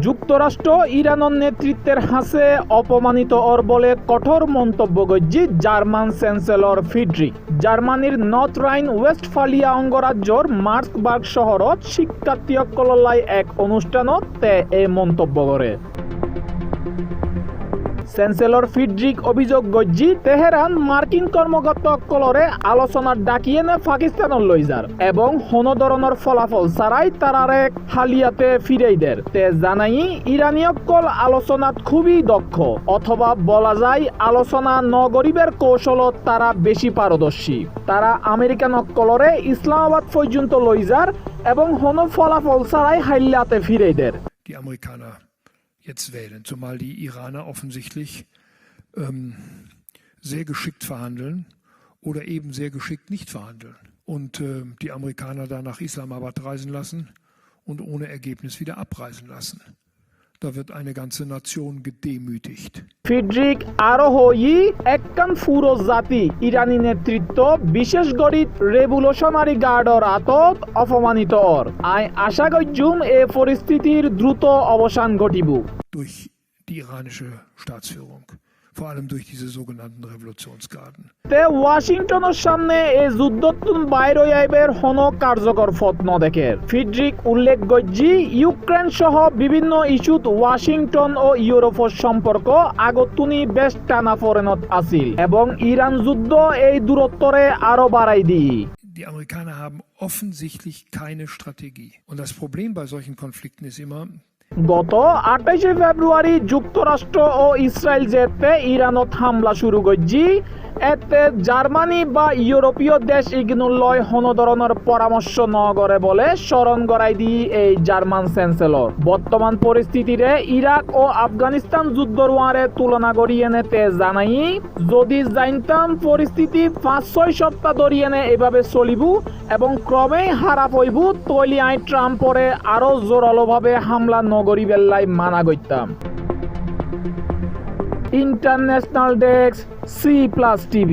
যুক্তরাষ্ট্র ইরানের নেতৃত্বের হাসে অপমানিত ওর বলে কঠোর মন্তব্য করছে জার্মান চ্যান্সেলর ফ্রিডরিখ। জার্মানির নর্থ রাইন ওয়েস্টফালিয়া অঙ্গরাজ্যর মার্সবার্গ শহরত শিক্ষার্থীসকললৈ এক অনুষ্ঠানত তে এই মন্তব্য করে। চ্যান্সেলর ফ্রিডরিখ অভিযোগ গজ্জি তেহরান মার্কিন কর্মকর্তাসকলরে আলোচনার ডাকিয়ে নে পাকিস্তানের লৈ যার এবং কোনো ধরনের ফলাফল ছাড়াই তারারে হালিয়াতে ফিরাই দের। তে জানাই ইরানীয়কল আলোচনাত খুবই দক্ষ, অথবা বলা যায় আলোচনা নগরিবের কৌশলত তারা বেশি পারদর্শী। তারা আমেরিকানসকলরে ইসলামাবাদ পর্যন্ত লৈ যার এবং কোনো ফলাফল ছাড়াই হালিয়াতে ফিরাই দের। Jetzt wählen, zumal die Iraner offensichtlich sehr geschickt verhandeln oder eben sehr geschickt nicht verhandeln und die Amerikaner dann nach Islamabad reisen lassen und ohne Ergebnis wieder abreisen lassen. Da wird eine ganze Nation gedemütigt. Friedrich আরো হই একখান পুরো জাতি ইরানি নেতৃত্ব বিশেষ গরিত revolutionary গার্ডর আতত অপমানিত ওর। I আশা করছুম এই পরিস্থিতির দ্রুত অবসান ঘটিব। Durch die iranische Staatsführung, vor allem durch diese sogenannten Revolutionsgarden. তে ওয়াশিংটনের সামনে এই যুদ্ধতুন বাইর আইবের হনো কার্যকর পথ নদেখে। ফ্রিডরিখ উল্লেখ গজ্জি ইউক্রেন সহ বিভিন্ন ইস্যুত ওয়াশিংটন ও ইউরোপের সম্পর্ক আগতুনি বেশ টানাপোড়েনত আছিল এবং ইরান যুদ্ধ এই দূরত্বরে আরো বাড়াই দিই। Die Amerikaner haben offensichtlich keine Strategie. Und das Problem bei solchen Konflikten ist immer, গত 28 ফেব্রুয়ারি যুক্তরাষ্ট্র ও ইসরায়েল যেতে ইরানত হামলা শুরু করছি। এতে জার্মানি বা ইউরোপীয় দেশ ইগনুলয় কোনো ধরনের পরামর্শ নগরে বলে স্মরণ করাই দিই এই জার্মান চ্যান্সেলর। বর্তমান পরিস্থিতিরে ইরাক ও আফগানিস্তান যুদ্ধর ওয়ারে তুলনা করিয়ে নেতে জানাই যদি জানতাম পরিস্থিতি 5-6 সপ্তাহ ধরিয়ে নে এভাবে চলিব এবং ক্রমেই হারাপ হইব তৈলি আই ট্রাম্পরে আরো জোরালোভাবে হামলা নগরী বেল্লাই মানা করতাম। International desk C+ TV।